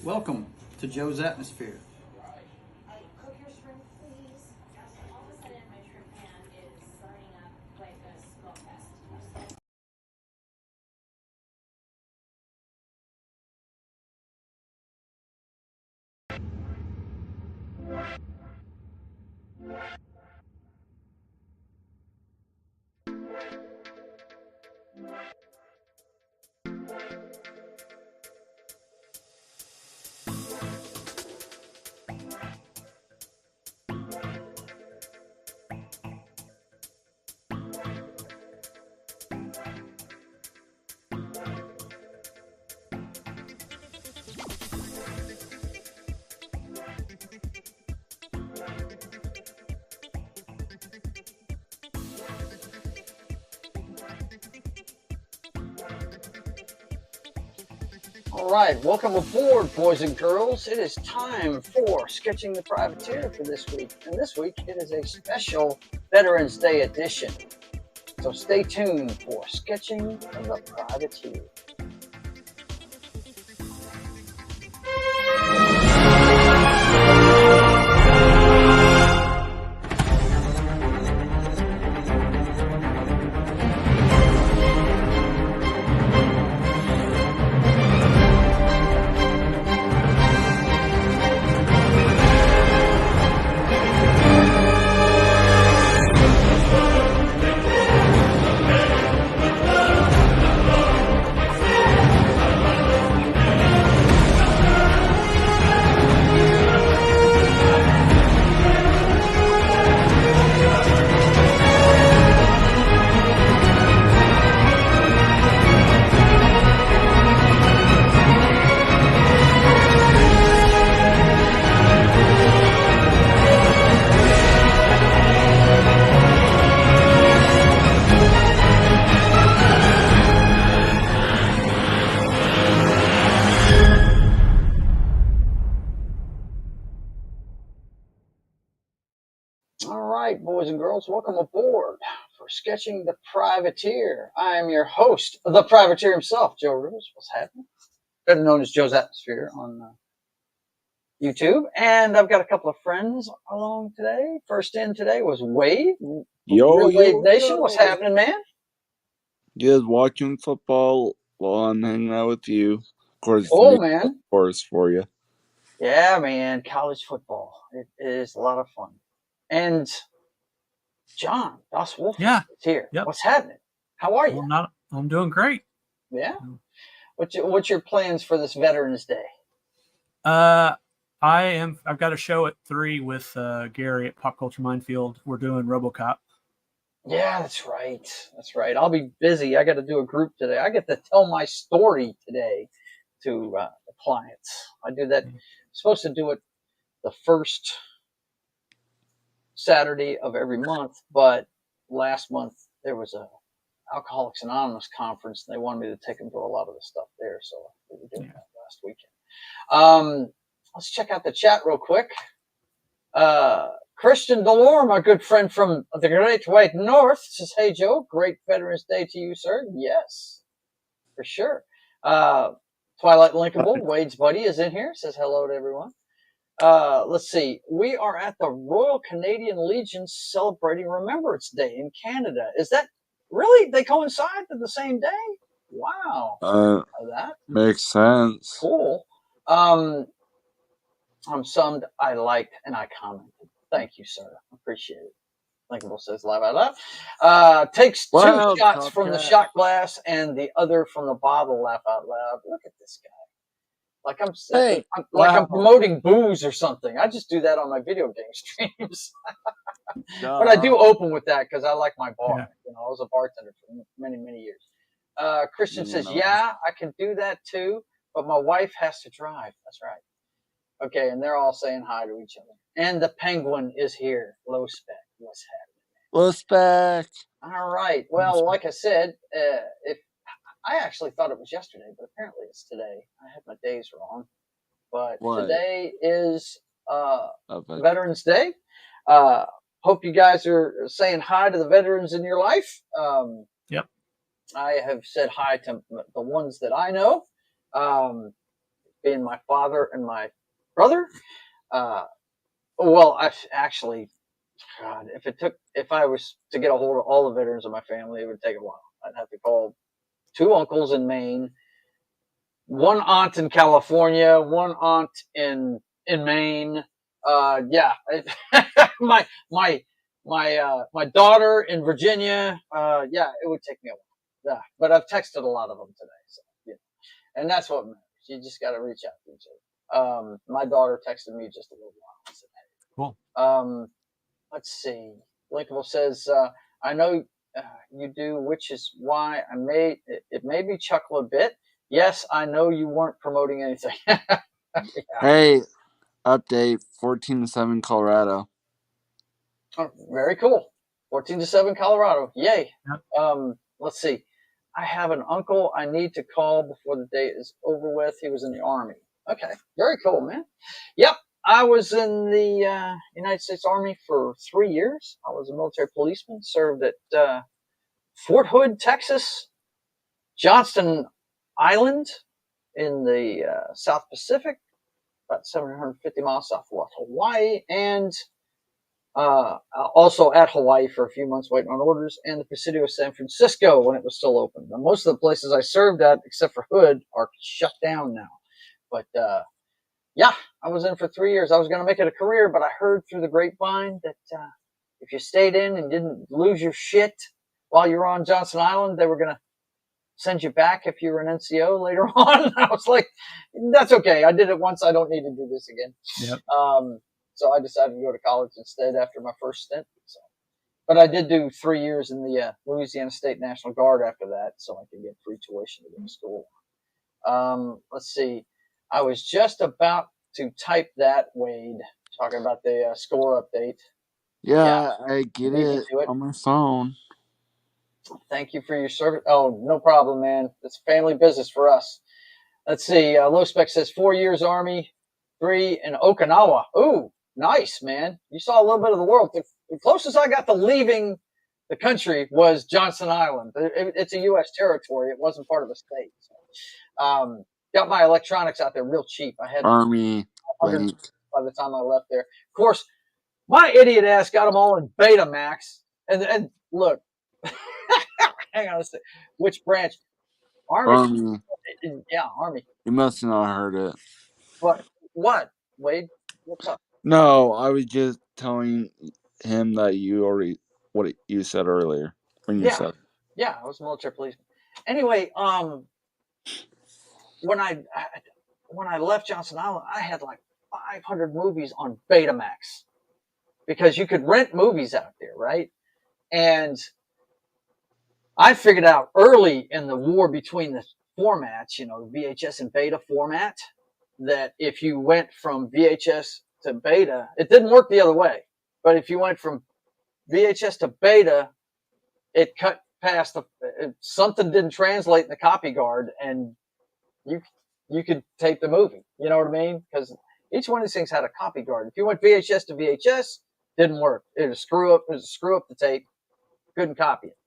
Welcome to Joe's Atmosphere. Cook your shrimp, please. All of a sudden, my shrimp pan is burning up like a smoke fest. All right, welcome aboard, boys and girls. It is time for Sketching the Privateer for this week. And this week, it is a special Veterans Day edition. So stay tuned for Sketching the Privateer. All right, boys and girls, welcome aboard for Sketching the Privateer. I am your host, the Privateer himself, Joe Rose. What's happening? Better known as Joe's Atmosphere on YouTube. And I've got a couple of friends along today. First in today was Wade. Yo, Wade Nation. What's happening, man? Just watching football while I'm hanging out with you. Of course, Oh, man. Of course, for you. Yeah, man. College football. It is a lot of fun. And John, Das Wolf is here. Yep. What's happening? How are you? I'm doing great. Yeah. What's your plans for this Veterans Day? I've got a show at 3 with Gary at Pop Culture Minefield. We're doing RoboCop. Yeah, that's right. That's right. I'll be busy. I got to do a group today. I get to tell my story today to the clients. I do that. I'm supposed to do it the first Saturday of every month, but last month there was a Alcoholics Anonymous conference, and they wanted me to take them to a lot of the stuff there, so we were doing that last weekend. Let's check out the chat real quick. Christian Delorme, my good friend from the Great White North, says, "Hey Joe, great Veterans Day to you, sir." Yes, for sure. Twilight Linkable, Wade's buddy, is in here. Says hello to everyone. Let's see. We are at the Royal Canadian Legion celebrating Remembrance Day in Canada. Is that really? They coincide at the same day? Wow. That makes sense. Cool. I'm summed, I liked, and I commented. Thank you, sir. Appreciate it. Linkable says live out loud. Takes two shots from the shot glass and the other from the bottle. Laugh out loud. Look at this guy. Like I'm promoting booze or something. I just do that on my video game streams. But I do open with that because I like my bar. Yeah. You know, I was a bartender for many, many years. Christian says, "Yeah, I can do that too, but my wife has to drive." That's right. Okay, and they're all saying hi to each other. And the Penguin is here. Low Spec. What's happening? Low Spec. All right. Well, like I said, if I actually thought it was yesterday, but apparently it's today. I had my days wrong. But today is Veterans Day. Hope you guys are saying hi to the veterans in your life. Yep. I have said hi to the ones that I know. being my father and my brother. Well, I actually, God, if I was to get a hold of all the veterans of my family, it would take a while. I'd have to call 2 uncles in Maine, 1 aunt in California, 1 aunt in Maine. Yeah, my my daughter in Virginia. Yeah, it would take me a while. Yeah, but I've texted a lot of them today, so yeah, and that's what matters. You just got to reach out to each other. My daughter texted me just a little while and said, Cool. "Hey." Let's see. Linkable says, "I know you do, which is why it made me chuckle a bit. Yes, I know you weren't promoting anything." Yeah. Hey, update 14-7 Colorado. Oh, very cool. 14-7 Colorado. Yay. Yep. Let's see. I have an uncle I need to call before the day is over with. He was in the Army. Okay. Very cool, man. Yep. I was in the United States Army for 3 years. I was a military policeman, served at Fort Hood, Texas, Johnston Island in the South Pacific, about 750 miles south of Hawaii, and also at Hawaii for a few months waiting on orders, and the Presidio of San Francisco when it was still open. Now, most of the places I served at, except for Hood, are shut down now. But yeah, I was in for 3 years. I was going to make it a career, but I heard through the grapevine that if you stayed in and didn't lose your shit while you were on Johnson Island, they were going to send you back if you were an NCO later on. I was like, that's okay. I did it once. I don't need to do this again. Yep. So I decided to go to college instead after my first stint. So, but I did do 3 years in the Louisiana State National Guard after that, so I could get free tuition to go to school. Let's see. I was just about to type that, Wade, talking about the score update. Yeah, I get beat me it to it. on my phone. Thank you for your service. Oh, no problem, man. It's family business for us. Let's see. Low Spec says 4 years Army, 3 in Okinawa. Ooh, nice, man. You saw a little bit of the world. The closest I got to leaving the country was Johnson Island. It's a U.S. territory. It wasn't part of a state. So, got my electronics out there real cheap. I had Army 100 link. by the time I left there. Of course, my idiot ass got them all in Betamax. And look, hang on a second. Which branch? Army. Army. Yeah, Army. You must have not heard it. What? Wade? What's up? No, I was just telling him that you already what you said earlier when you said. Yeah, I was a military policeman. Anyway, when I left Johnson Island, I had like 500 movies on Betamax because you could rent movies out there, right? And I figured out early in the war between the formats, VHS and Beta format, that if you went from VHS to Beta, it didn't work the other way. But if you went from VHS to Beta, it cut past something didn't translate in the copy guard, and you could tape the movie. You know what I mean? Because each one of these things had a copy guard. If you went VHS to VHS, didn't work. It was screw up the tape. Couldn't copy it.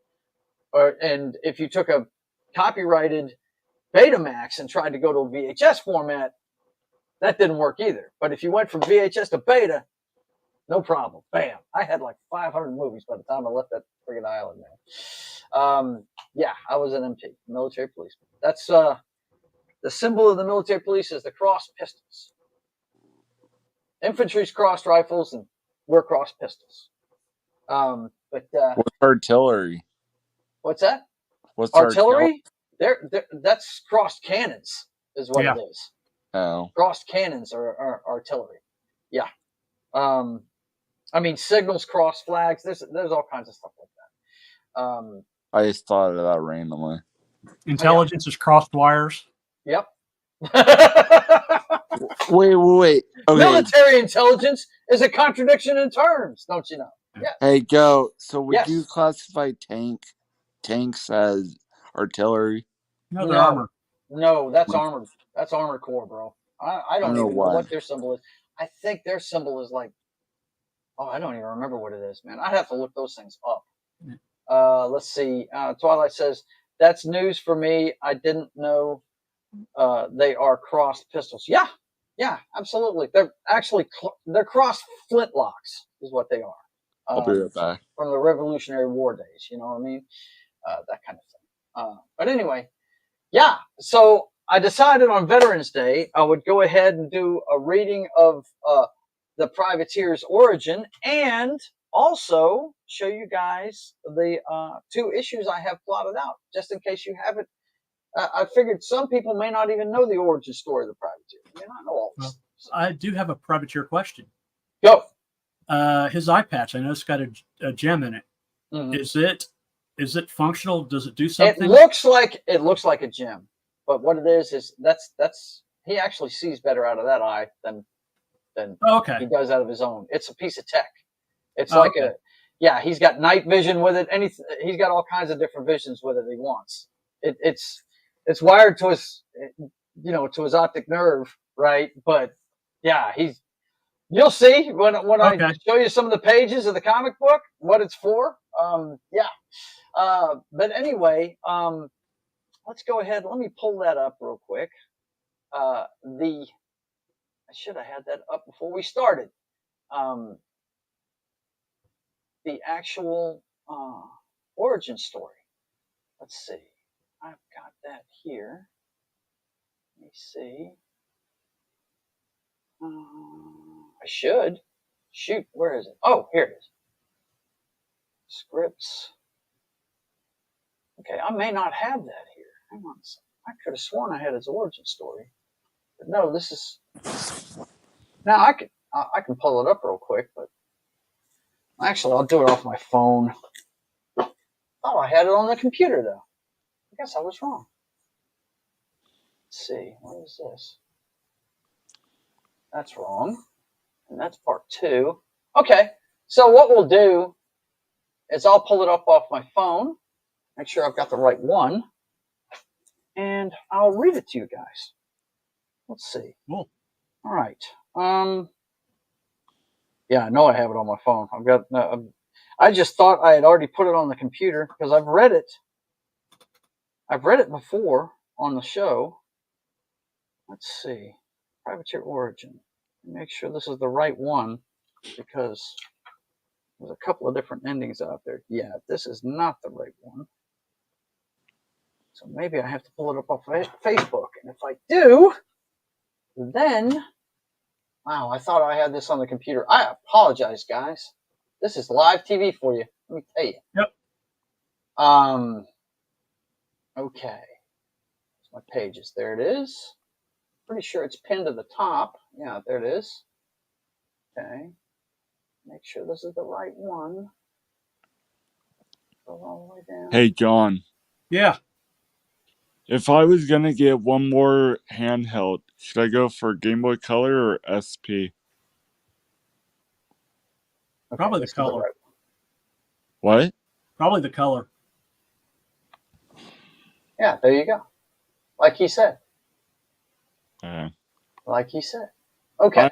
And if you took a copyrighted Betamax and tried to go to a VHS format, that didn't work either. But if you went from VHS to Beta, no problem. Bam. I had like 500 movies by the time I left that friggin' island, man. Yeah, I was an MT, military policeman. That's the symbol of the military police is the crossed pistols. Infantry's crossed rifles, and we're crossed pistols. But What's artillery? what's that? What's Artillery? That's crossed cannons, is what it is. Oh. Crossed cannons are artillery. Yeah. I mean, signals, cross flags. There's all kinds of stuff like that. I just thought of that randomly. Intelligence is crossed wires. Yep. Wait. Okay. Military intelligence is a contradiction in terms, don't you know? Yes. Hey, Go. So would you classify tanks as artillery? No, they're armor. No, that's armored. That's Armored Corps, bro. I don't even know what their symbol is. I think their symbol is like, I don't even remember what it is, man. I'd have to look those things up. Let's see. Twilight says, that's news for me. I didn't know they are crossed pistols. Yeah, absolutely. They're actually they're crossed flintlocks is what they are. I'll be right back. From the Revolutionary War days, you know what I mean? That kind of thing. But anyway, yeah. So I decided on Veterans Day I would go ahead and do a reading of the Privateer's origin, and also show you guys the 2 issues I have plotted out, just in case you haven't. I figured some people may not even know the origin story of the Privateer. They may not know all this. So. I do have a Privateer question. Go. His eye patch, I know it's got a gem in it. Mm-hmm. Is it functional? Does it do something? It looks like a gem, but what it is that's he actually sees better out of that eye than he does out of his own. It's a piece of tech. It's like he's got night vision with it. He's got all kinds of different visions with it he wants. It's wired to his, to his optic nerve, right? But yeah, you'll see when I show you some of the pages of the comic book, what it's for. But anyway, let's go ahead. Let me pull that up real quick. I should have had that up before we started. The actual origin story. Let's see. I've got that here. Let me see. I should. Shoot, where is it? Oh, here it is. Scripts. Okay, I may not have that here. Hang on a second. I could have sworn I had his origin story. But no, this is... Now, I can pull it up real quick, but... Actually, I'll do it off my phone. Oh, I had it on the computer, though. I guess I was wrong. Let's see. What is this? That's wrong. And that's part 2. Okay. So what we'll do is I'll pull it up off my phone. Make sure I've got the right one. And I'll read it to you guys. Let's see. Cool. All right. Yeah, I know I have it on my phone. I just thought I had already put it on the computer because I've read it. I've read it before on the show. Let's see. Privateer origin. Make sure this is the right one because there's a couple of different endings out there. Yeah, this is not the right one. So maybe I have to pull it up off Facebook. And if I do, then... Wow, I thought I had this on the computer. I apologize, guys. This is live TV for you. Let me tell you. Yep. Okay. My pages. There it is. Pretty sure it's pinned to the top. Yeah, there it is. Okay. Make sure this is the right one. Go all the way down. Hey, John. Yeah. If I was going to get one more handheld, should I go for Game Boy Color or SP? Okay, probably the color. Right. What? Probably the color. Yeah, there you go. Like he said. Okay. Like he said. Okay.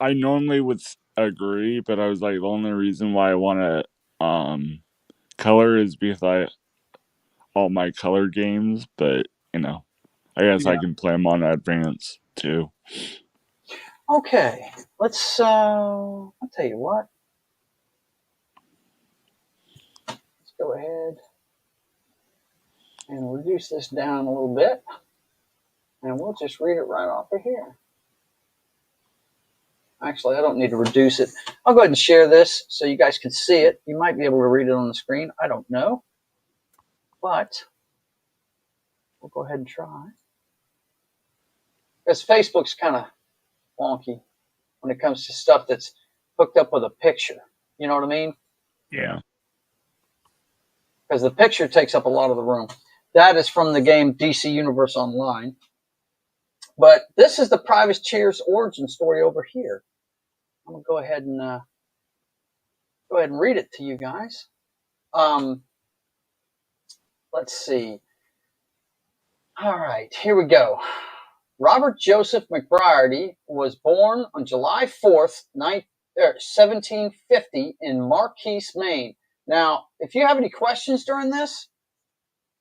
I normally would agree, but I was like, the only reason why I want to color is because all my color games, but I guess I can play them on advance too. Okay, I'll tell you what. Let's go ahead and reduce this down a little bit. And we'll just read it right off of here. Actually, I don't need to reduce it. I'll go ahead and share this so you guys can see it. You might be able to read it on the screen. I don't know. But we'll go ahead and try. Because Facebook's kind of wonky when it comes to stuff that's hooked up with a picture. You know what I mean? Yeah. Because the picture takes up a lot of the room. That is from the game DC Universe Online. But this is the Privateer's origin story over here. I'm going to go ahead and read it to you guys. Let's see. All right, here we go. Robert Joseph McBriarty was born on July 4th, 1750 in Marquise, Maine. Now, if you have any questions during this,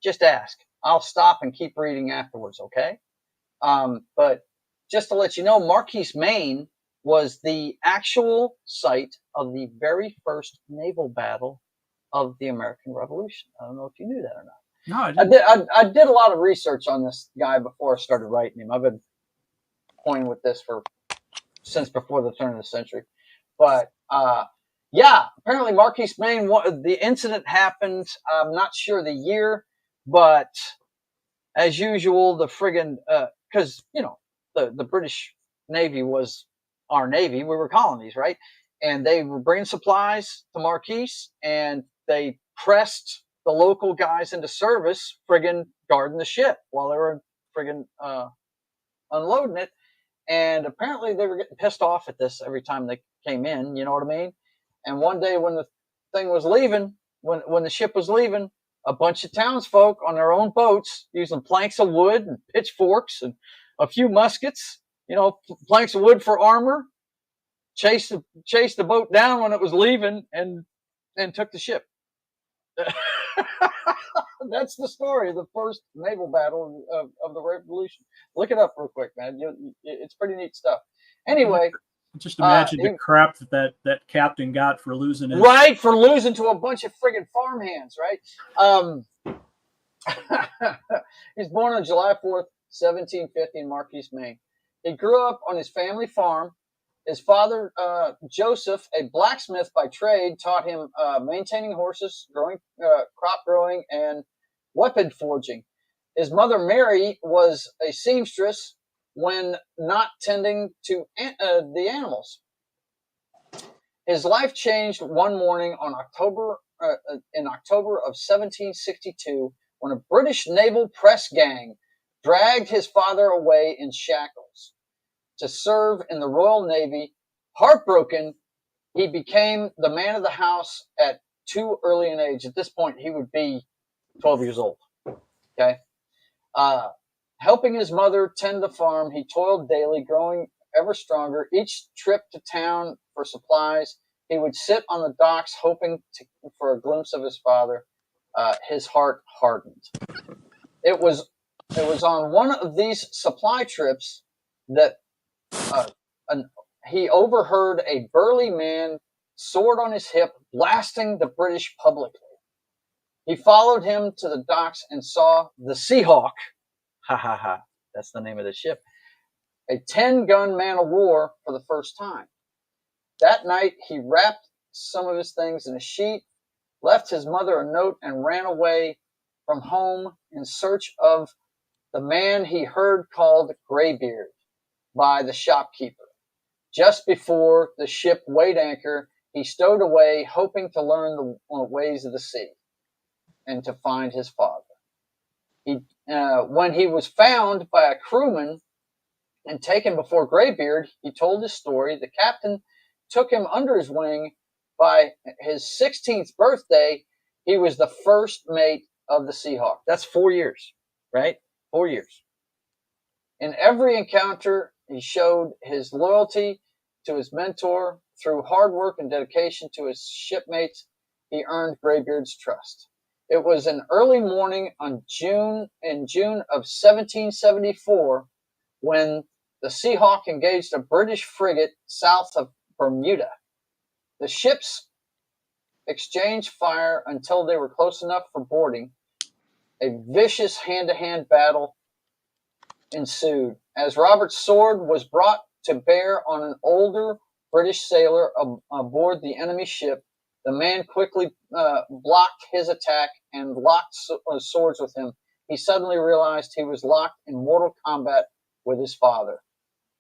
just ask. I'll stop and keep reading afterwards, okay? But just to let you know, Marquise, Maine was the actual site of the very first naval battle of the American Revolution. I don't know if you knew that or not. No, I didn't. I did a lot of research on this guy before I started writing him. I've been toying with this since before the turn of the century. But yeah, apparently Marquise, Maine, the incident happened. I'm not sure the year, but as usual, the friggin' because the British Navy was our Navy. We were colonies, right? And they were bringing supplies to Marquise, and they pressed the local guys into service, friggin' guarding the ship while they were friggin' unloading it. And apparently they were getting pissed off at this every time they came in. You know what I mean? And one day when the thing was leaving, when the ship was leaving, a bunch of townsfolk on their own boats using planks of wood and pitchforks and a few muskets, planks of wood for armor, chased the boat down when it was leaving and took the ship. That's the story of the first naval battle of the Revolution. Look it up real quick, man. It's pretty neat stuff. Anyway, just imagine the crap that captain got for losing his... Right, for losing to a bunch of friggin' farmhands, right? He's born on July 4th, 1750 in Marquise, Maine. He grew up on his family farm. His father, Joseph, a blacksmith by trade, taught him maintaining horses, crop growing, and weapon forging. His mother, Mary, was a seamstress when not tending to the animals. His life changed one morning in October of 1762 when a British naval press gang dragged his father away in shackles to serve in the Royal Navy. Heartbroken, he became the man of the house at too early an age. At this point, he would be 12 years old. Okay. Helping his mother tend the farm, he toiled daily, growing ever stronger. Each trip to town for supplies, he would sit on the docks hoping for a glimpse of his father. His heart hardened. It was on one of these supply trips that he overheard a burly man, sword on his hip, blasting the British publicly. He followed him to the docks and saw the Seahawk. Ha ha ha. That's the name of the ship. A 10-gun man of war for the first time. That night, he wrapped some of his things in a sheet, left his mother a note, and ran away from home in search of the man he heard called Graybeard by the shopkeeper. Just before the ship weighed anchor, he stowed away, hoping to learn the ways of the sea and to find his father. When he was found by a crewman and taken before Graybeard, he told his story. The captain took him under his wing. By his 16th birthday, he was the first mate of the Seahawk. That's 4 years, right? 4 years. In every encounter, he showed his loyalty to his mentor. Through hard work and dedication to his shipmates, he earned Graybeard's trust. It was an early morning in June of 1774 when the Seahawk engaged a British frigate south of Bermuda. The ships exchanged fire until they were close enough for boarding. A vicious hand-to-hand battle ensued. As Robert's sword was brought to bear on an older British sailor aboard the enemy ship, the man quickly blocked his attack and locked swords with him. He suddenly realized he was locked in mortal combat with his father.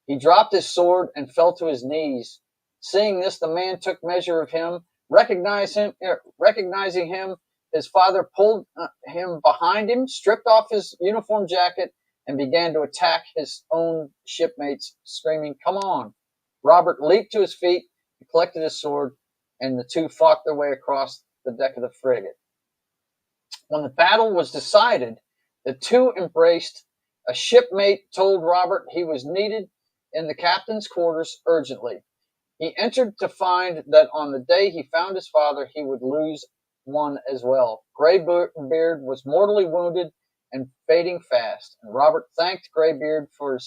He dropped his sword and fell to his knees. Seeing this, the man took measure of him. Recognizing him, his father pulled him behind him, stripped off his uniform jacket, and began to attack his own shipmates, screaming, "Come on!" Robert leaped to his feet, collected his sword, and the two fought their way across the deck of the frigate. When the battle was decided, the two embraced. A shipmate told Robert he was needed in the captain's quarters urgently. He entered to find that on the day he found his father, he would lose one as well. Graybeard was mortally wounded and fading fast, and Robert thanked Graybeard for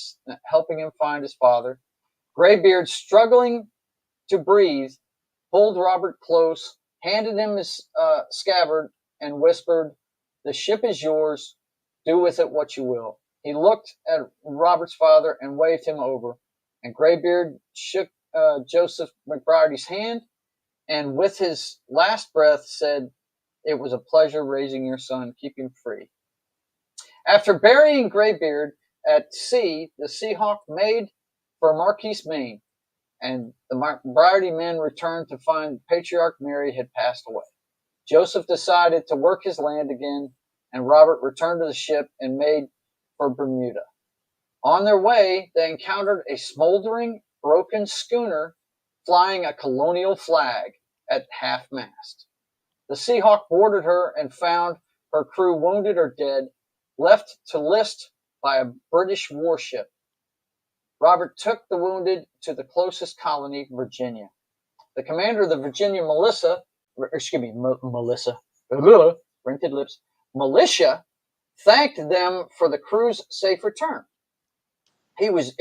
helping him find his father. Graybeard, struggling to breathe, pulled Robert close, handed him his scabbard, and whispered, "The ship is yours. Do with it what you will." He looked at Robert's father and waved him over, and Graybeard shook Joseph McBriarty's hand, and with his last breath said, "It was a pleasure raising your son. Keep him free." After burying Graybeard at sea, the Seahawk made for Marquise, Maine, and the McBriarty men returned to find Patriarch Mary had passed away. Joseph decided to work his land again, and Robert returned to the ship and made for Bermuda. On their way, they encountered a smoldering, broken schooner flying a colonial flag at half-mast. The Seahawk boarded her and found her crew wounded or dead, left to list by a British warship. Robert took the wounded to the closest colony, Virginia. The commander of the Virginia militia, rented lips, militia, thanked them for the crew's safe return. He also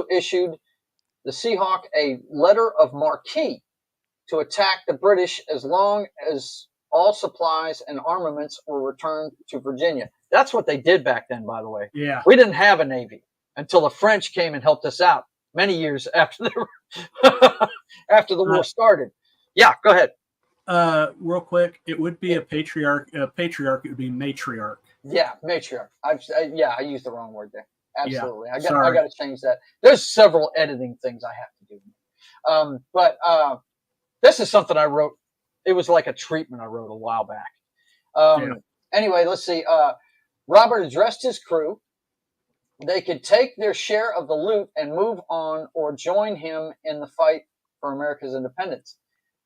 issued the Seahawk a letter of marque to attack the British as long as all supplies and armaments were returned to Virginia. That's what they did back then, by the way. Yeah. We didn't have a navy until the French came and helped us out many years after the war started. Yeah, go ahead. Real quick, it would be a patriarch. Patriarch, it would be matriarch. Yeah, matriarch. I used the wrong word there. Absolutely. Yeah, I got to change that. There's several editing things I have to do. But this is something I wrote. It was like a treatment I wrote a while back. Anyway, let's see. Robert addressed his crew. They could take their share of the loot and move on or join him in the fight for America's independence.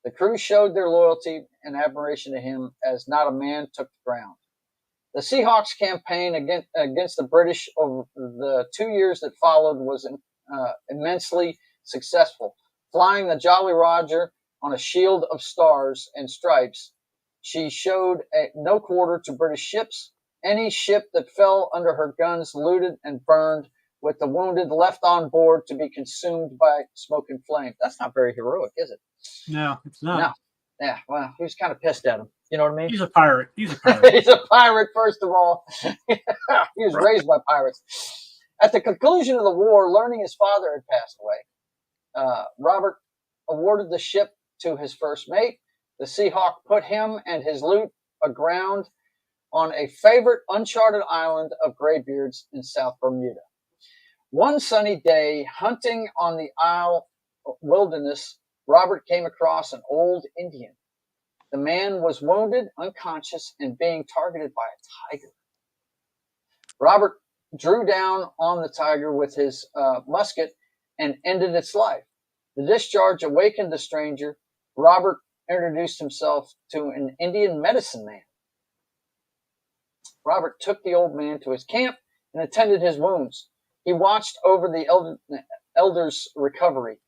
The crew showed their loyalty and admiration to him as not a man took the ground. The Seahawks campaign against the British over the 2 years that followed was immensely successful. Flying the Jolly Roger on a shield of stars and stripes, she showed no quarter to British ships. Any ship that fell under her guns looted and burned, with the wounded left on board to be consumed by smoke and flame. That's not very heroic, is it? No, it's not. No. Yeah, well, he was kind of pissed at him. You know what I mean? He's a pirate. He's a pirate. He's a pirate, first of all. He was raised by pirates. At the conclusion of the war, learning his father had passed away, Robert awarded the ship to his first mate. The Seahawk put him and his loot aground on a favorite uncharted island of graybeards in South Bermuda. One sunny day, hunting on the Isle wilderness, Robert came across an old Indian. The man was wounded, unconscious, and being targeted by a tiger. Robert drew down on the tiger with his musket and ended its life. The discharge awakened the stranger. Robert introduced himself to an Indian medicine man. Robert took the old man to his camp and attended his wounds. He watched over the elder's recovery.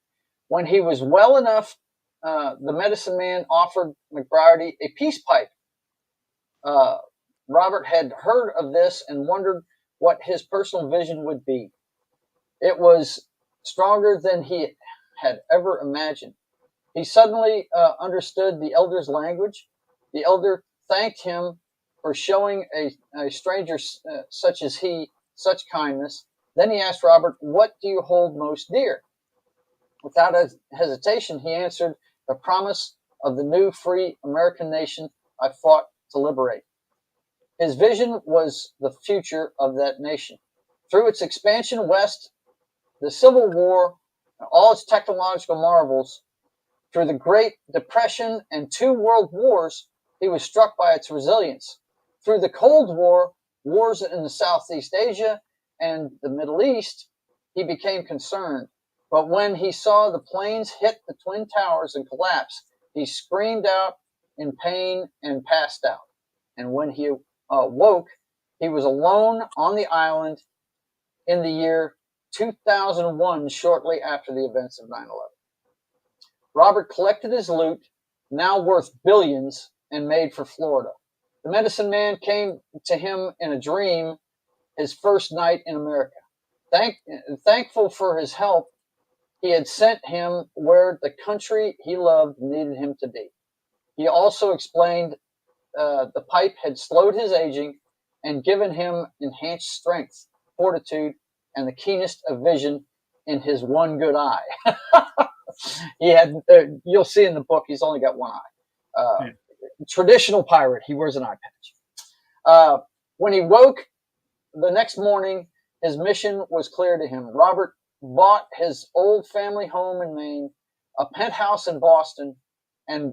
When he was well enough, the medicine man offered McBriarty a peace pipe. Robert had heard of this and wondered what his personal vision would be. It was stronger than he had ever imagined. He suddenly understood the elder's language. The elder thanked him for showing a stranger such as he such kindness. Then he asked Robert, "What do you hold most dear?" Without hesitation, he answered, "The promise of the new free American nation I fought to liberate." His vision was the future of that nation. Through its expansion west, the Civil War, and all its technological marvels, through the Great Depression and 2 world wars, he was struck by its resilience. Through the Cold War, wars in the Southeast Asia and the Middle East, he became concerned. But when he saw the planes hit the Twin Towers and collapse, he screamed out in pain and passed out. And when he woke, he was alone on the island in the year 2001, shortly after the events of 9/11. Robert collected his loot, now worth billions, and made for Florida. The medicine man came to him in a dream his first night in America. Thankful for his help, he had sent him where the country he loved needed him to be. He also explained the pipe had slowed his aging and given him enhanced strength, fortitude, and the keenest of vision in his one good eye. He had, you'll see in the book, he's only got one eye. Traditional pirate, he wears an eye patch. When he woke the next morning, his mission was clear to him. Robert bought his old family home in Maine, a penthouse in Boston, and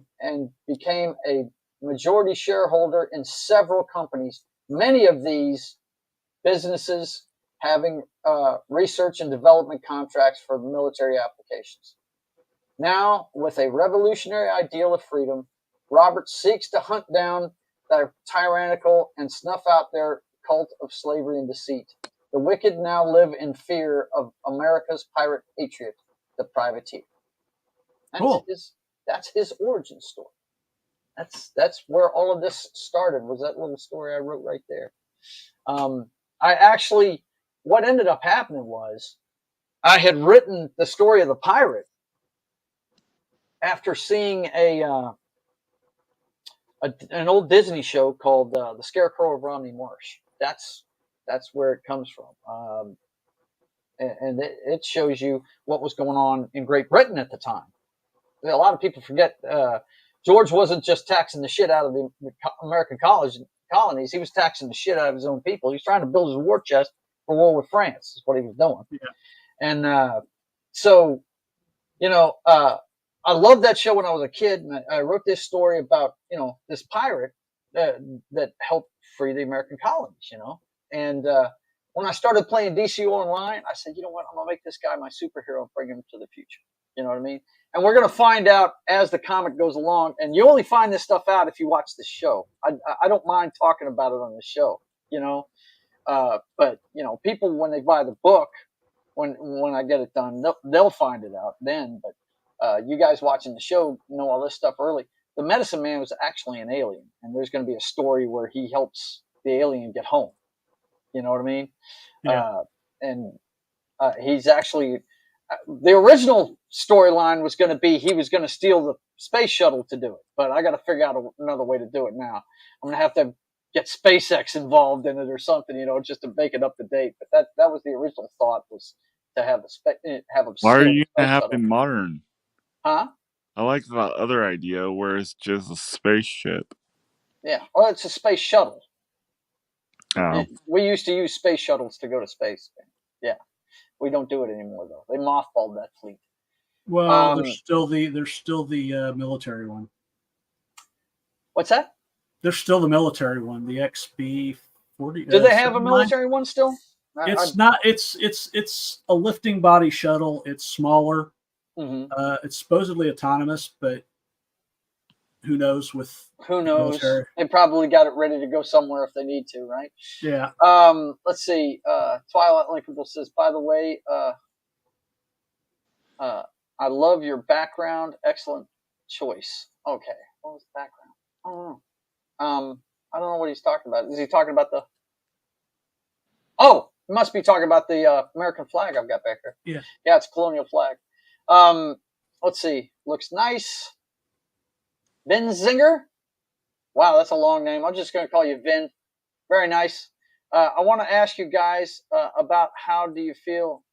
became a majority shareholder in several companies, many of these businesses having research and development contracts for military applications. Now, with a revolutionary ideal of freedom, Robert seeks to hunt down the tyrannical and snuff out their cult of slavery and deceit. The wicked now live in fear of America's pirate patriot, the privateer. Cool. That's his origin story. That's where all of this started, was that little story I wrote right there. What ended up happening was I had written the story of the pirate after seeing an old Disney show called The Scarecrow of Romney Marsh. That's where it comes from. And it shows you what was going on in Great Britain at the time. A lot of people forget George wasn't just taxing the shit out of the American colonies. He was taxing the shit out of his own people. He was trying to build his war chest for war with France. Is what he was doing. Yeah. And so, I loved that show when I was a kid. And I wrote this story about, this pirate that helped free the American colonies, And when I started playing DCO Online, I said, you know what? I'm going to make this guy my superhero and bring him to the future. You know what I mean? And we're going to find out as the comic goes along. And you only find this stuff out if you watch the show. I don't mind talking about it on the show, but, people, when they buy the book, when I get it done, they'll find it out then. But you guys watching the show know all this stuff early. The medicine man was actually an alien. And there's going to be a story where he helps the alien get home. You know what I mean? Yeah. He's actually the original storyline was going to be he was going to steal the space shuttle to do it, but I got to figure out another way to do it now. I'm going to have to get SpaceX involved in it or something, just to make it up to date. But that was the original thought, was to have a. Why are you gonna have it modern? Huh? I like the other idea where it's just a spaceship. Yeah, well, it's a space shuttle. Oh. We used to use space shuttles to go to space. Yeah, we don't do it anymore though. They mothballed that fleet. Well, there's still the military one. What's that? There's still the military one, the XB-40. Do they have a military one still? It's not. It's a lifting body shuttle. It's smaller. Mm-hmm. It's supposedly autonomous, but who knows? Who knows? Military. They probably got it ready to go somewhere if they need to, right? Yeah. Let's see. Twilight Linkable says, by the way, I love your background. Excellent choice. Okay. What was the background? I don't know. I don't know what he's talking about. Is he talking about the? Oh, he must be talking about the American flag I've got back there. Yeah. Yeah, it's a colonial flag. Let's see. Looks nice. Vin Zinger. Wow, that's a long name. I'm just going to call you Vin. Very nice. I want to ask you guys about how do you feel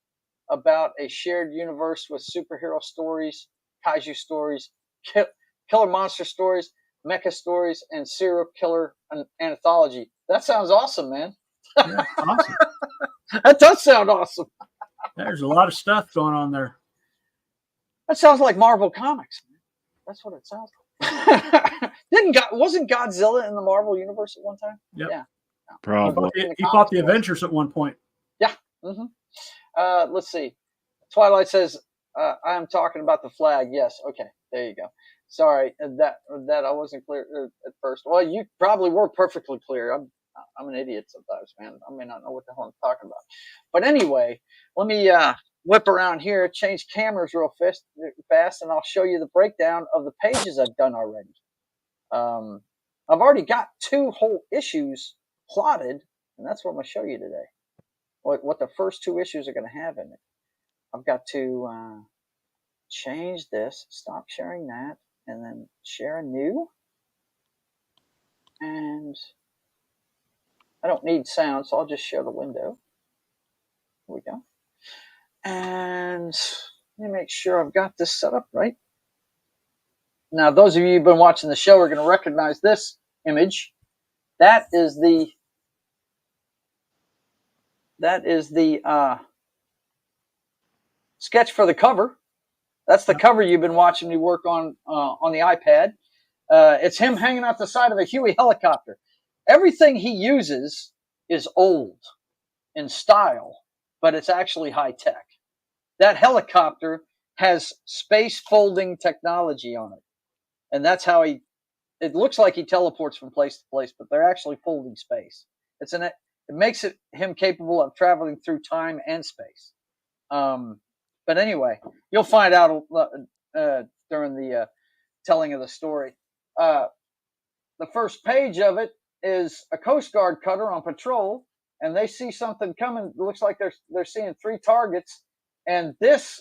about a shared universe with superhero stories, kaiju stories, killer monster stories, mecha stories, and serial killer anthology. That sounds awesome, man. Yeah, awesome. That does sound awesome. There's a lot of stuff going on there. That sounds like Marvel Comics, man. That's what it sounds like. Wasn't Godzilla in the Marvel universe at one time? Yep. Yeah. Probably. He fought the Avengers at one point. Yeah. Mm-hmm. Let's see. Twilight says, I am talking about the flag. Yes. Okay. There you go. Sorry that I wasn't clear at first. Well, you probably were perfectly clear. I'm an idiot sometimes, man. I may not know what the hell I'm talking about. But anyway, let me whip around here, change cameras real fast, and I'll show you the breakdown of the pages I've done already. I've already got 2 whole issues plotted, and that's what I'm going to show you today. What the first 2 issues are going to have in it. I've got to change this, stop sharing that, and then share a new. And I don't need sound, so I'll just share the window. Here we go. And let me make sure I've got this set up right. Now, those of you who've been watching the show are going to recognize this image. That is the sketch for the cover. That's the cover you've been watching me work on the iPad. It's him hanging out the side of a Huey helicopter. Everything he uses is old in style, but it's actually high tech. That helicopter has space folding technology on it. And that's how it looks like he teleports from place to place, but they're actually folding space. It makes him capable of traveling through time and space. But anyway, you'll find out during the telling of the story. The first page of it is a Coast Guard cutter on patrol, and they see something coming. It looks like they're seeing 3 targets. And this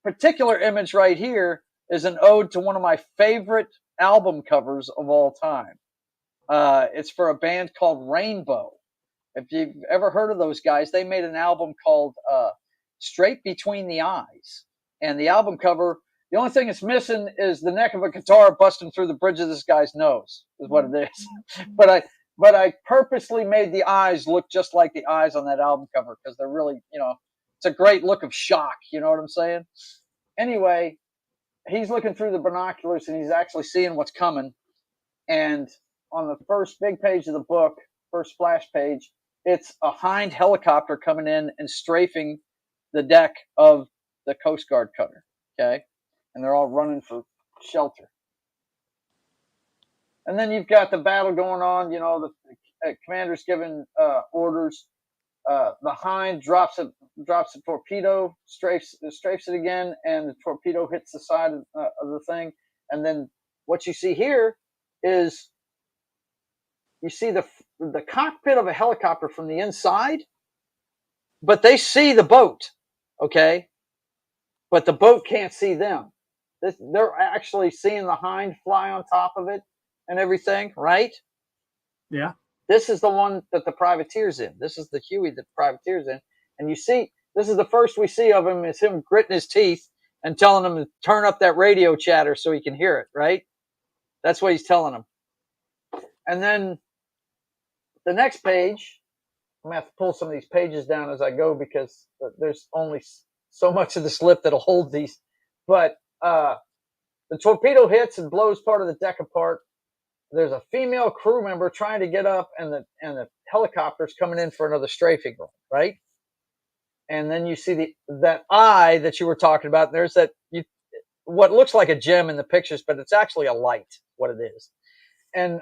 particular image right here is an ode to one of my favorite album covers of all time. It's for a band called Rainbow. If you've ever heard of those guys, they made an album called Straight Between the Eyes. And the album cover, the only thing it's missing is the neck of a guitar busting through the bridge of this guy's nose, is what it is. But I purposely made the eyes look just like the eyes on that album cover because they're really, it's a great look of shock. You know what I'm saying? Anyway, he's looking through the binoculars and he's actually seeing what's coming. And on the first big page of the book, first splash page, it's a Hind helicopter coming in and strafing the deck of the Coast Guard cutter. Okay. And they're all running for shelter. And then you've got the battle going on. The commander's giving orders. The Hind drops a torpedo, strafes it again, and the torpedo hits the side of the thing. And then what you see here is you see the cockpit of a helicopter from the inside, but they see the boat, okay? But the boat can't see them. They're actually seeing the Hind fly on top of it and everything, right? Yeah. This is the one that the privateer's in. This is the Huey that the privateer's in. And you see, this is the first we see of him is him gritting his teeth and telling him to turn up that radio chatter so he can hear it, right? That's what he's telling him. And then the next page, I'm going to have to pull some of these pages down as I go because there's only so much of the slip that'll hold these. But the torpedo hits and blows part of the deck apart. There's a female crew member trying to get up, and the helicopter's coming in for another strafing run, right? And then you see that eye that you were talking about. There's what looks like a gem in the pictures, but it's actually a light, what it is. And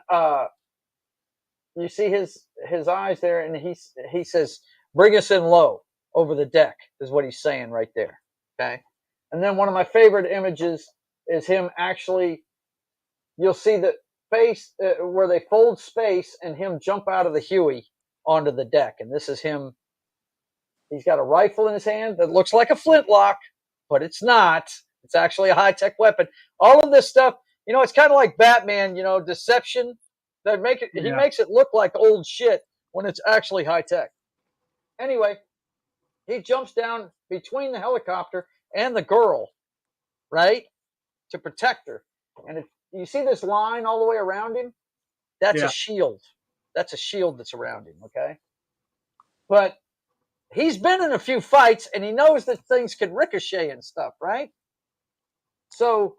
you see his eyes there, and he says, "Bring us in low over the deck," is what he's saying right there. Okay. And then one of my favorite images is him actually. You'll see the face where they fold space and him jump out of the Huey onto the deck. And this is him. He's got a rifle in his hand that looks like a flintlock, but it's not. It's actually a high-tech weapon. All of this stuff, it's kind of like Batman, deception. He makes it look like old shit when it's actually high-tech. Anyway, he jumps down between the helicopter and the girl, right, to protect her. And you see this line all the way around him? That's a shield. That's a shield that's around him, okay? But he's been in a few fights, and he knows that things can ricochet and stuff, right? So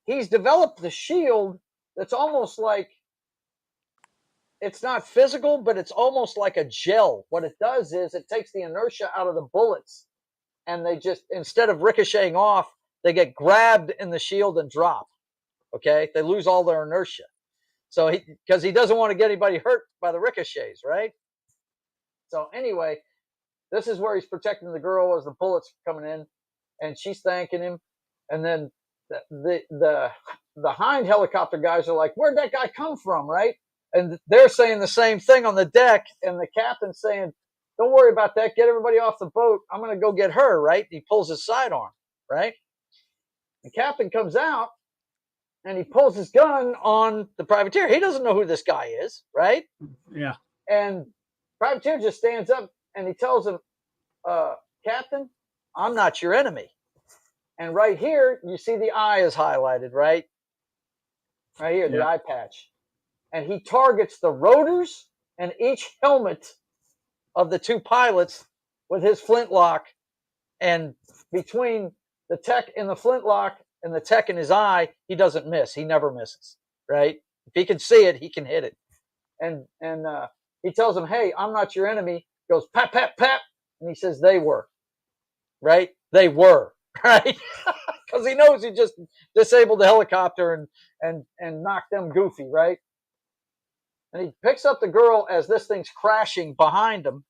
he's developed the shield that's almost like, it's not physical, but it's almost like a gel. What it does is it takes the inertia out of the bullets, and they just, instead of ricocheting off, they get grabbed in the shield and drop. Okay, they lose all their inertia. So because he doesn't want to get anybody hurt by the ricochets, right? So anyway, this is where he's protecting the girl as the bullets are coming in, and she's thanking him. And then the Hind helicopter guys are like, "Where'd that guy come from?" Right? And they're saying the same thing on the deck, and the captain's saying, don't worry about that. Get everybody off the boat. I'm going to go get her, right? He pulls his sidearm, right? The captain comes out, and he pulls his gun on the privateer. He doesn't know who this guy is, right? Yeah. And privateer just stands up, and he tells him, Captain, I'm not your enemy. And right here, you see the eye is highlighted, right? Right here, the eye patch. And he targets the rotors and each helmet of the two pilots with his flintlock. And between the tech in the flintlock and the tech in his eye, he doesn't miss. He never misses, right? If he can see it, he can hit it. And he tells him, hey, I'm not your enemy. He goes, pat, pat, pat. And he says, they were, right? They were, right? Because he knows he just disabled the helicopter and knocked them goofy, right? And he picks up the girl as this thing's crashing behind him,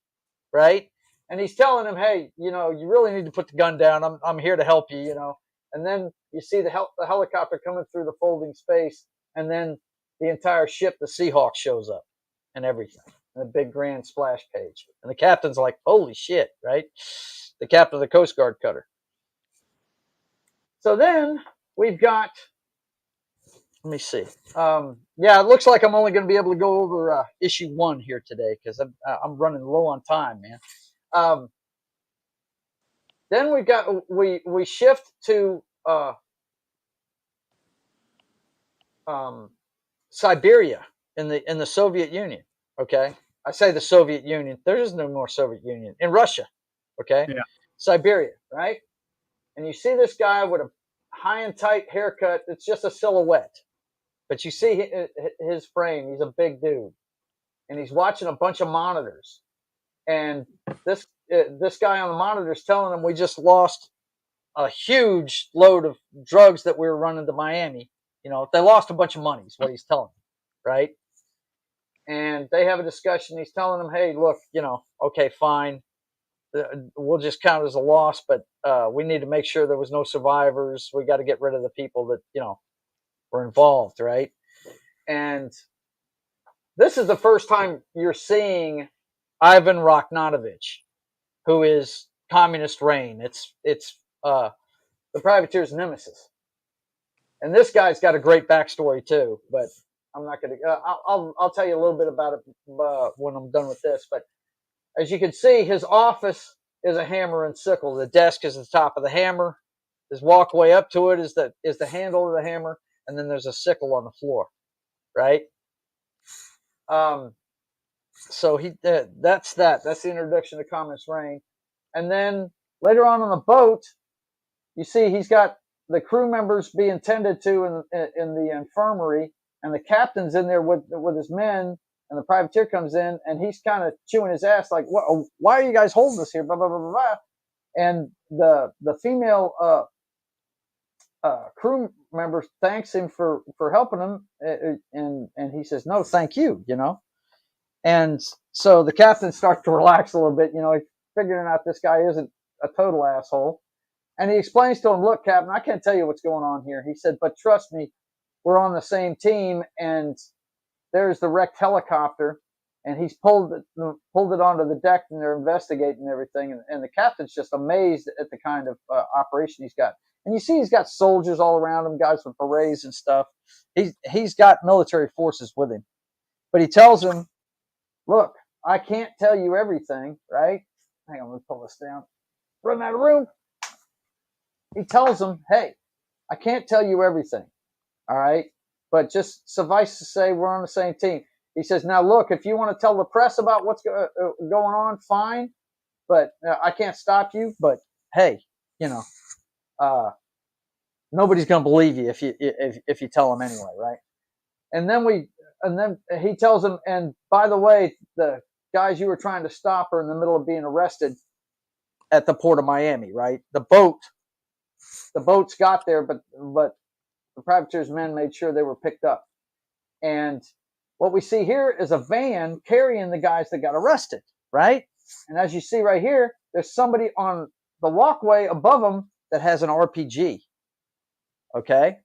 right? And he's telling him, hey, you really need to put the gun down. I'm here to help you, And then you see the helicopter coming through the folding space, and then the entire ship, the Seahawk, shows up and everything. And a big grand splash page. And the captain's like, holy shit, right? The captain of the Coast Guard cutter. So then we've got, let me see. Yeah, it looks like I'm only going to be able to go over issue 1 here today because I'm running low on time, man. Then we shift to Siberia in the Soviet Union. Okay, I say the Soviet Union. There is no more Soviet Union in Russia. Okay, Yeah. Siberia, right? And you see this guy with a high and tight haircut. It's just a silhouette, but you see his frame. He's a big dude, and he's watching a bunch of monitors. And this guy on the monitor is telling him we just lost a huge load of drugs that we were running to Miami. They lost a bunch of money is what he's telling them, right? And they have a discussion. He's telling them, hey, look, okay, fine. We'll just count it as a loss, but we need to make sure there was no survivors. We got to get rid of the people that, were involved, right? And this is the first time you're seeing Ivan Rakhnatovich, who is Communist Reign. It's the privateer's nemesis. And this guy's got a great backstory too, but I'm not going to. I'll tell you a little bit about it when I'm done with this. But as you can see, his office is a hammer and sickle. The desk is at the top of the hammer. His walkway up to it is the handle of the hammer, and then there's a sickle on the floor, right? So that's that. That's the introduction to Communist Reign, and then later on the boat, you see he's got the crew members being tended to in the infirmary, and the captain's in there with his men, and the privateer comes in, and he's kind of chewing his ass like, why are you guys holding us here? Blah, blah, blah, blah, blah. And the female crew member thanks him for helping him, and he says, no, thank you, And so the captain starts to relax a little bit, he's figuring out this guy isn't a total asshole. And he explains to him, look, Captain, I can't tell you what's going on here. He said, but trust me, we're on the same team, and there's the wrecked helicopter, and he's pulled it onto the deck, and they're investigating everything. And the captain's just amazed at the kind of operation he's got. And you see he's got soldiers all around him, guys with berets and stuff. He's got military forces with him. But he tells him, look, I can't tell you everything, right? Hang on, let me pull this down. Run out of room. He tells them, hey, I can't tell you everything, all right? But just suffice to say, we're on the same team. He says, now, look, if you want to tell the press about what's going on, fine. But I can't stop you. But, hey, nobody's going to believe you if you tell them anyway, right? And then he tells them, and by the way, the guys you were trying to stop are in the middle of being arrested at the port of Miami, right? The boats got there, but the privateer's men made sure they were picked up. And what we see here is a van carrying the guys that got arrested, right? And as you see right here, there's somebody on the walkway above them that has an RPG. Okay?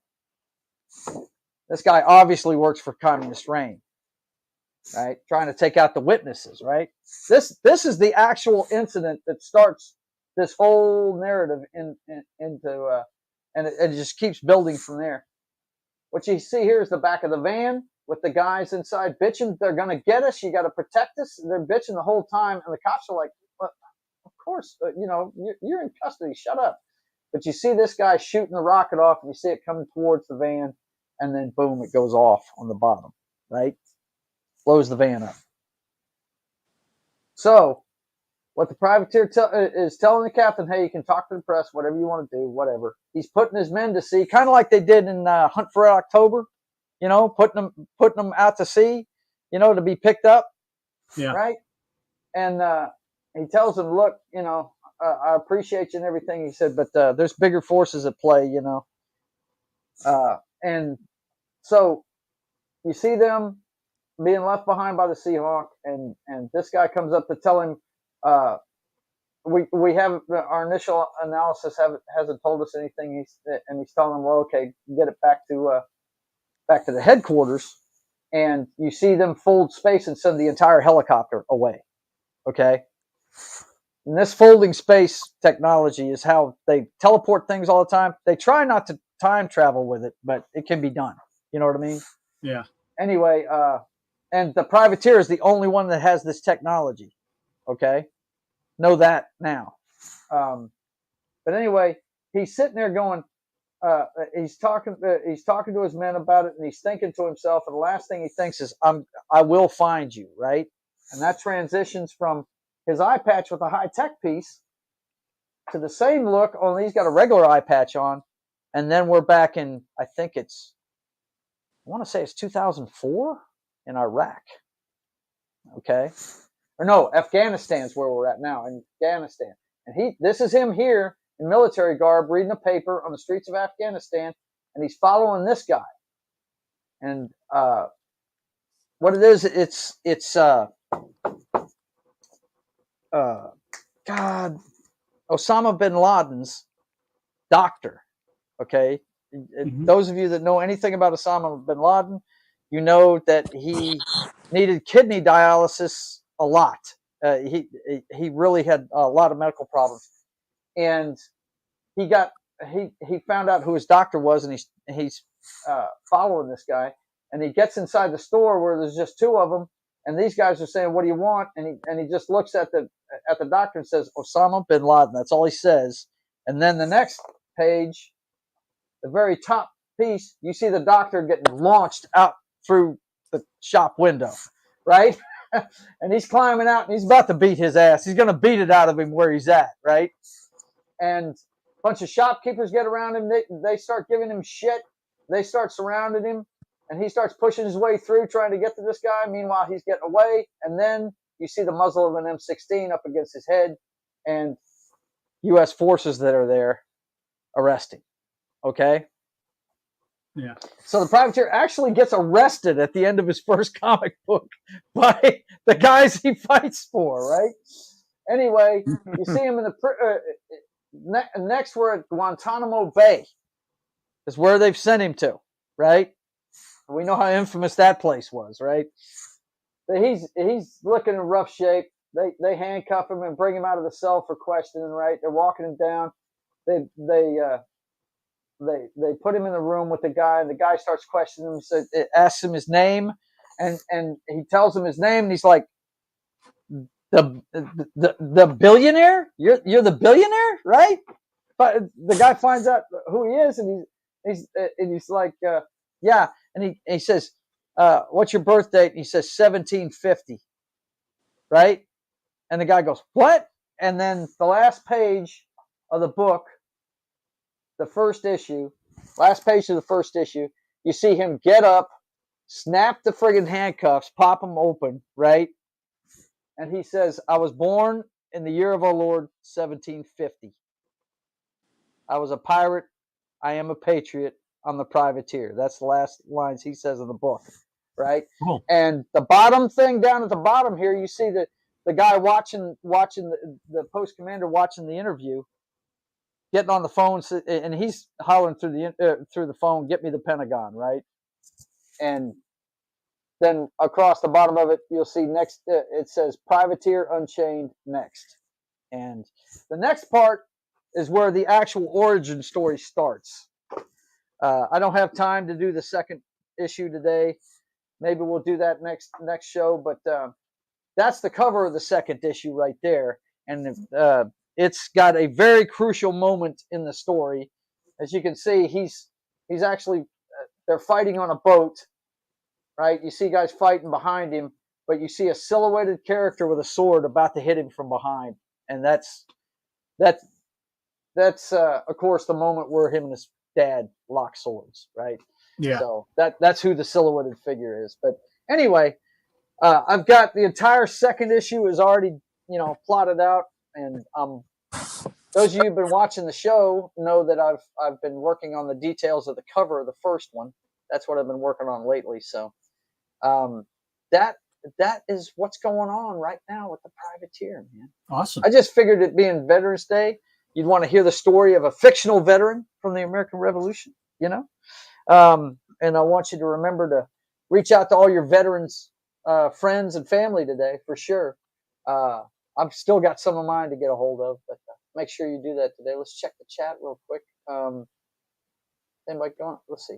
This guy obviously works for Communist Reign. right? Trying to take out the witnesses, right? This is the actual incident that starts this whole narrative into, and it just keeps building from there. What you see here is the back of the van with the guys inside bitching. They're going to get us. You got to protect us. They're bitching the whole time, and the cops are like, well, "Of course, you're in custody. Shut up." But you see this guy shooting the rocket off, and you see it coming towards the van, and then boom, it goes off on the bottom, right? Blows the van up. So what the privateer is telling the captain, hey, you can talk to the press, whatever you want to do, whatever. He's putting his men to sea, kind of like they did in Hunt for Red October, putting them out to sea, to be picked up, right? And he tells them, look, I appreciate you and everything. He said, but there's bigger forces at play, and so you see them being left behind by the Seahawk, and this guy comes up to tell him, we have our initial analysis hasn't told us anything. He's telling them, well, okay, get it back to the headquarters, and you see them fold space and send the entire helicopter away. Okay, and this folding space technology is how they teleport things all the time. They try not to time travel with it, but it can be done. You know what I mean? Yeah. Anyway, and the privateer is the only one that has this technology. Okay, know that now. But anyway, he's sitting there going, he's talking to his men about it, and he's thinking to himself, and the last thing he thinks is, I will find you, right? And that transitions from his eye patch with a high-tech piece to the same look, only he's got a regular eye patch on, and then we're back in, I want to say it's 2004 in Iraq. Okay, or no, Afghanistan's where we're at now, in Afghanistan. And this is him here in military garb reading a paper on the streets of Afghanistan, and he's following this guy. And what it is, it's God, Osama bin Laden's doctor. Okay, those of you that know anything about Osama bin Laden, you know that he needed kidney dialysis a lot. He really had a lot of medical problems, and he found out who his doctor was, and he's following this guy, and he gets inside the store where there's just two of them, and these guys are saying, "What do you want?" And he just looks at the doctor and says, "Osama bin Laden." That's all he says, and then the next page, the very top piece, you see the doctor getting launched out through the shop window, right? And he's climbing out, and he's about to beat his ass. He's going to beat it out of him where he's at, right? And a bunch of shopkeepers get around him. They start giving him shit. They start surrounding him, and he starts pushing his way through, trying to get to this guy. Meanwhile, he's getting away, and then you see the muzzle of an M16 up against his head, and U.S. forces that are there arrest him. Okay? Yeah. So the privateer actually gets arrested at the end of his first comic book by the guys he fights for, right? Anyway, you see him in the next we're at Guantanamo Bay, is where they've sent him to, right? We know how infamous that place was, right? But he's looking in rough shape. They handcuff him and bring him out of the cell for questioning, right? They're walking him down. They put him in the room with the guy, and the guy starts questioning him. So it asks him his name, and he tells him his name, and he's like, the billionaire? You're the billionaire, right? But the guy finds out who he is, and he's like, yeah, and he says, what's your birth date? And he says 1750, right? And the guy goes, what? And then the last page of the book, the first issue, last page of the first issue, you see him get up, snap the friggin' handcuffs, pop them open, right? And he says, I was born in the year of our Lord, 1750. I was a pirate. I am a patriot. I'm the privateer. That's the last lines he says in the book, right? Cool. And the bottom thing down at the bottom here, you see the guy watching the post commander watching the interview, getting on the phone, and he's hollering through the phone, "Get me the Pentagon," right? And then across the bottom of it, you'll see next. It says Privateer Unchained next, and the next part is where the actual origin story starts. I don't have time to do the second issue today. Maybe we'll do that next show. But that's the cover of the second issue right there, and it's got a very crucial moment in the story. As you can see, he's actually they're fighting on a boat, right? You see guys fighting behind him, but you see a silhouetted character with a sword about to hit him from behind, and that's of course the moment where him and his dad lock swords, right? Yeah. So that's who the silhouetted figure is. But anyway, I've got the entire second issue is already plotted out, and those of you who've been watching the show know that I've been working on the details of the cover of the first one. That's what I've been working on lately. So that is what's going on right now with the Privateer, man. Awesome. I just figured it being Veterans Day, you'd want to hear the story of a fictional veteran from the American Revolution, and I want you to remember to reach out to all your veterans, friends and family today for sure. I've still got some of mine to get a hold of, but make sure you do that today. Let's check the chat real quick. Anybody going? Let's see.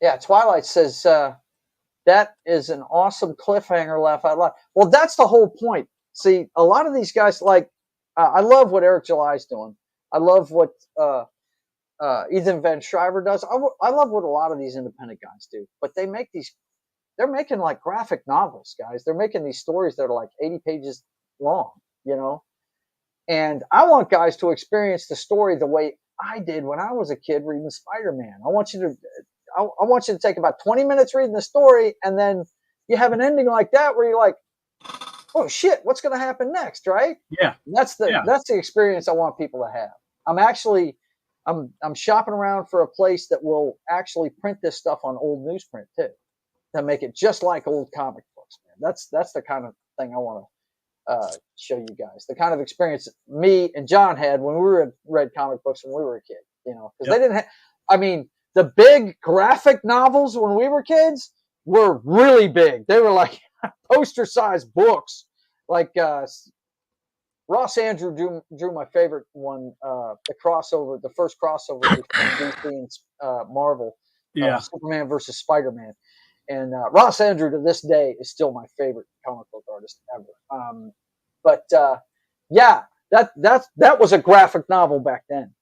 Yeah, Twilight says that is an awesome cliffhanger. Laugh out loud. Well, that's the whole point. See, a lot of these guys I love what Eric July's doing. I love what Ethan Van Sciver does. I love what a lot of these independent guys do. But they're making like graphic novels, guys. They're making these stories that are like 80 pages long, And I want guys to experience the story the way I did when I was a kid reading Spider-Man. I want you to take about 20 minutes reading the story, and then you have an ending like that where you're like, oh shit, what's going to happen next, right? Yeah. That's the experience I want people to have. I'm shopping around for a place that will actually print this stuff on old newsprint too, to make it just like old comic books, man. That's the kind of thing I want to show you guys. The kind of experience me and John had when we read comic books when we were a kid, because they didn't have, the big graphic novels when we were kids were really big. They were like poster-sized books. Like Ross Andrew drew my favorite one, the first crossover between DC and Marvel, Superman versus Spider-Man. And Ross Andrew to this day is still my favorite comic book artist ever. That was a graphic novel back then,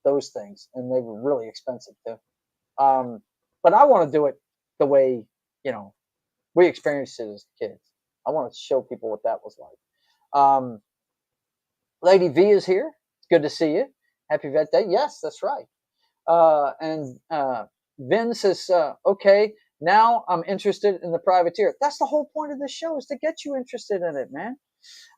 those things, and they were really expensive too. But I want to do it the way we experienced it as kids. I want to show people what that was like. Lady V is here. It's good to see you. Happy Vet Day. Yes, that's right. And Vin says, okay, now I'm interested in the Privateer. That's the whole point of this show, is to get you interested in it, man.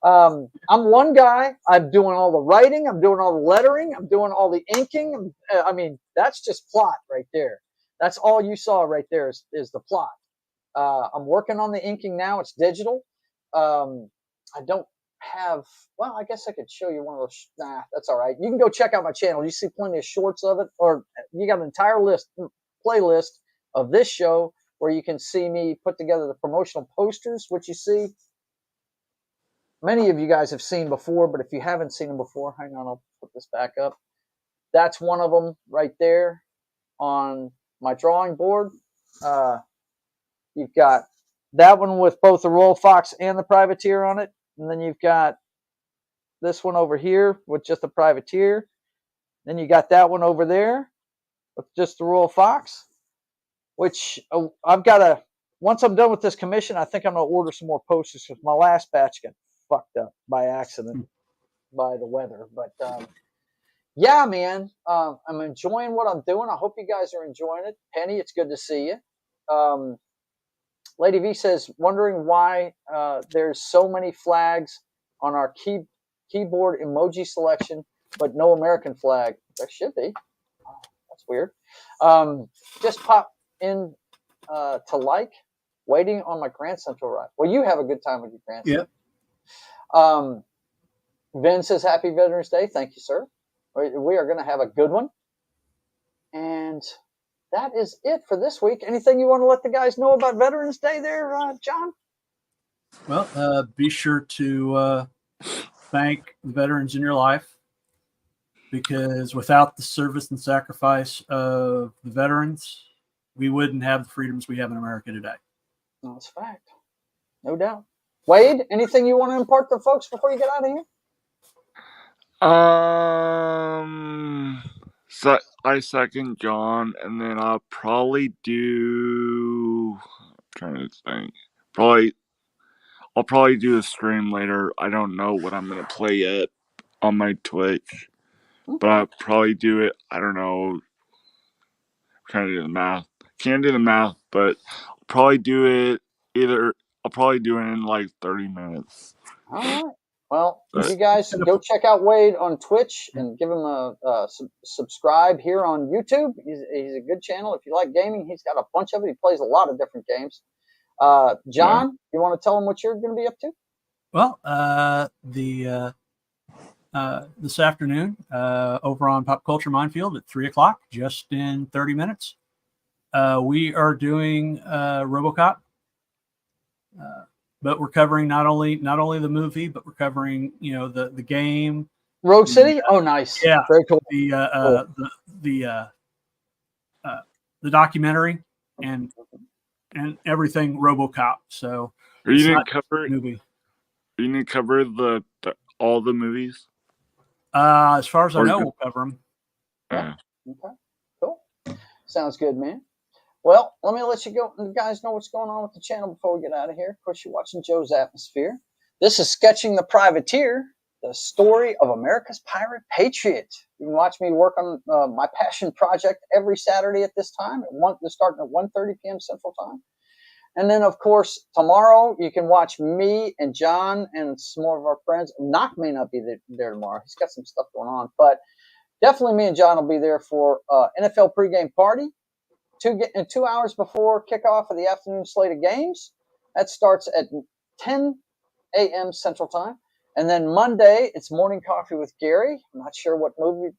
I'm one guy. I'm doing all the writing. I'm doing all the lettering. I'm doing all the inking. That's just plot right there. That's all you saw right there is the plot. I'm working on the inking now. It's digital. I don't have, well, I guess I could show you one of those. Nah, that's all right. You can go check out my channel. You see plenty of shorts of it, or you got an entire playlist of this show where you can see me put together the promotional posters, which you see many of you guys have seen before, but if you haven't seen them before, hang on, I'll put this back up. That's one of them right there on my drawing board. You've got that one with both the Royal Fox and the Privateer on it. And then you've got this one over here with just the Privateer. Then you got that one over there with just the Royal Fox, which I've got to, once I'm done with this commission, I think I'm going to order some more posters because my last batch got fucked up by accident by the weather. But yeah, man, I'm enjoying what I'm doing. I hope you guys are enjoying it. Penny, it's good to see you. Lady V says, wondering why there's so many flags on our keyboard emoji selection, but no American flag. There should be. Oh, that's weird. Just pop in to waiting on my grandson to arrive. Well, you have a good time with your grandson. Yep. Vin says, happy Veterans Day. Thank you, sir. We are going to have a good one. And that is it for this week. Anything you want to let the guys know about Veterans Day there, John? Well, be sure to thank the veterans in your life, because without the service and sacrifice of the veterans, we wouldn't have the freedoms we have in America today. No, it's a fact. No doubt. Wade, anything you want to impart to folks before you get out of here? So I second John, and then I'll probably do. I'm trying to think. I'll probably do a stream later. I don't know what I'm gonna play yet on my Twitch, but I'll probably do it. I don't know. I'm trying to do the math. Can't do the math, but I'll probably do it either. I'll probably do it in like 30 minutes. All right. Well, But you guys go check out Wade on Twitch and give him a subscribe here on YouTube. He's a good channel. If you like gaming, he's got a bunch of it. He plays a lot of different games. John, you want to tell him what you're going to be up to? Well, this afternoon over on Pop Culture Minefield at 3:00, just in 30 minutes, we are doing RoboCop. But we're covering not only the movie, but we're covering the game. Rogue City. Oh, nice. Yeah, very cool. The documentary and everything RoboCop. So are you gonna cover movie? Are you gonna cover all the movies? As far as I know, we'll cover them. Yeah. Okay. Cool. Sounds good, man. Well, let me let you guys know what's going on with the channel before we get out of here. Of course, you're watching Joe's Atmosphere. This is Sketching the Privateer, the story of America's pirate Patriot. You can watch me work on my passion project every Saturday at this time. Starting at 1:30 p.m. Central Time. And then, of course, tomorrow you can watch me and John and some more of our friends. Knock may not be there tomorrow. He's got some stuff going on. But definitely me and John will be there for NFL pregame party. 2 hours before kickoff of the afternoon slate of games. That starts at 10 a.m. Central Time. And then Monday, it's Morning Coffee with Gary. I'm not sure what movie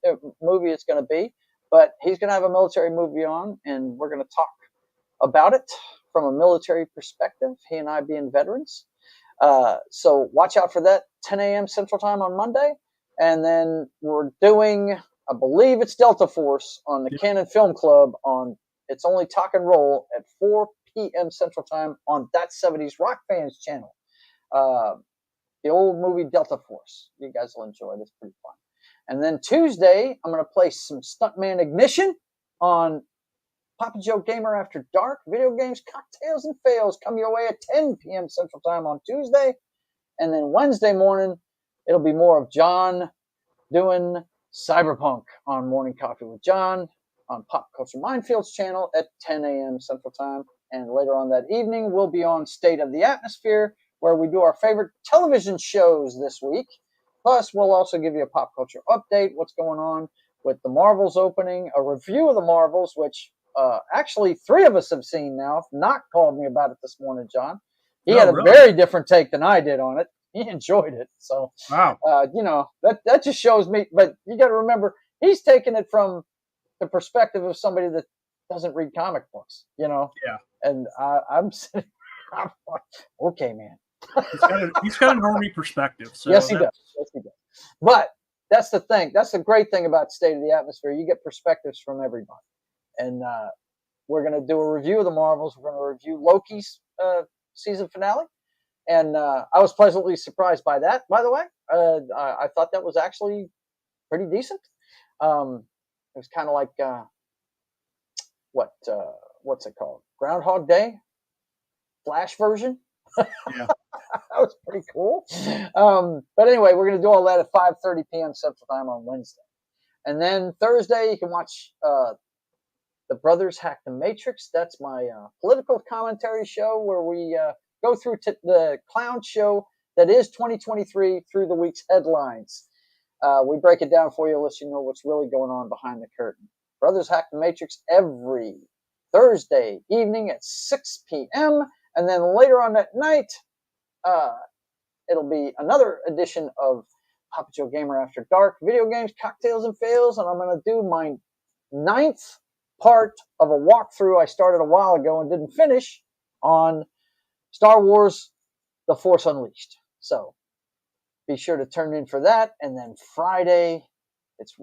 it's going to be, but he's going to have a military movie on, and we're going to talk about it from a military perspective, he and I being veterans. So watch out for that, 10 a.m. Central Time on Monday. And then we're doing, I believe it's Delta Force on the Canon Film Club on It's Only Talk and Roll at 4 p.m. Central Time on That 70s Rock Fans channel. The old movie Delta Force. You guys will enjoy it. It's pretty fun. And then Tuesday, I'm going to play some Stuntman Ignition on Papa Joe Gamer After Dark. Video games, cocktails, and fails come your way at 10 p.m. Central Time on Tuesday. And then Wednesday morning, it'll be more of John doing Cyberpunk on Morning Coffee with John on Pop Culture Minefield's channel at 10 a.m. Central Time. And later on that evening, we'll be on State of the Atmosphere, where we do our favorite television shows this week. Plus, we'll also give you a pop culture update, what's going on with the Marvels opening, a review of the Marvels, which actually 3 of us have seen now. Knock called me about it this morning, John. He had a very different take than I did on it. He enjoyed it. So, wow. That just shows me. But you got to remember, he's taking it from the perspective of somebody that doesn't read comic books, Yeah. And I'm sitting, okay, man. he's got a normie perspective. So yes, he does. But that's the thing. That's the great thing about State of the Atmosphere. You get perspectives from everybody. And we're going to do a review of the Marvels. We're going to review Loki's season finale. And I was pleasantly surprised by that, by the way. I thought that was actually pretty decent. It was kind of like, what's it called? Groundhog Day? Flash version? Yeah. That was pretty cool. But anyway, we're going to do all that at 5:30 p.m. Central Time on Wednesday. And then Thursday, you can watch The Brothers Hack the Matrix. That's my political commentary show where we go through the clown show that is 2023 through the week's headlines. We break it down for you, let you know what's really going on behind the curtain. Brothers Hack the Matrix every Thursday evening at 6 p.m. And then later on that night, it'll be another edition of Papa Joe Gamer After Dark, video games, cocktails, and fails. And I'm going to do my 9th part of a walkthrough I started a while ago and didn't finish on Star Wars The Force Unleashed. So be sure to turn in for that. And then Friday, it's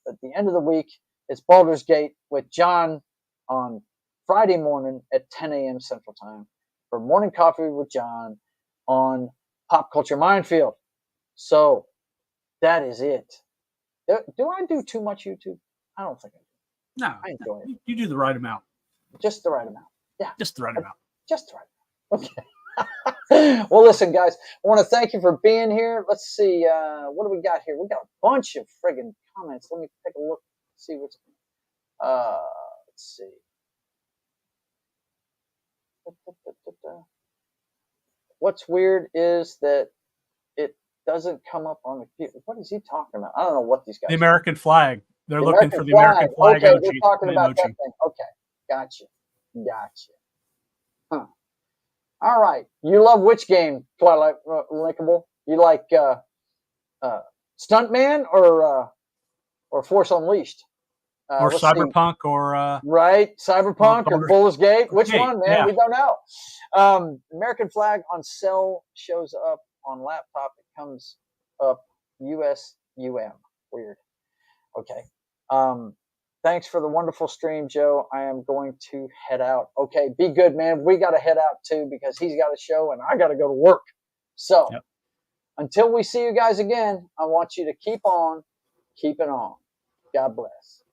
at the end of the week, it's Baldur's Gate with John on Friday morning at 10 a.m. Central Time for Morning Coffee with John on Pop Culture Minefield. So that is it. Do I do too much YouTube? I don't think I do. No, I enjoy it. You do the right amount. Just the right amount. Yeah. Just the right amount. Just the right amount. Okay. Well, listen, guys, I want to thank you for being here. Let's see. What do we got here? We got a bunch of friggin' comments. Let me take a look. See what's. Let's see. What's weird is that it doesn't come up on the. What is he talking about? I don't know what these guys. The American flag. They're The looking American for the American flag. Okay, emoji. they're talking about that emoji. thing. Okay, gotcha. Huh. All right. You love which game, Twilight Linkable? You like Stuntman or Force Unleashed? Or let's Cyberpunk see. or Right, Cyberpunk or Baldur's Gate. Which Gate, one, man? yeah. We don't know. American flag on cell shows up on laptop. It comes up USUM. Weird. Okay. Thanks for the wonderful stream, Joe. I am going to head out. Okay, be good, man. We got to head out too because he's got a show and I got to go to work. So until we see you guys again, I want you to keep on keeping on. God bless.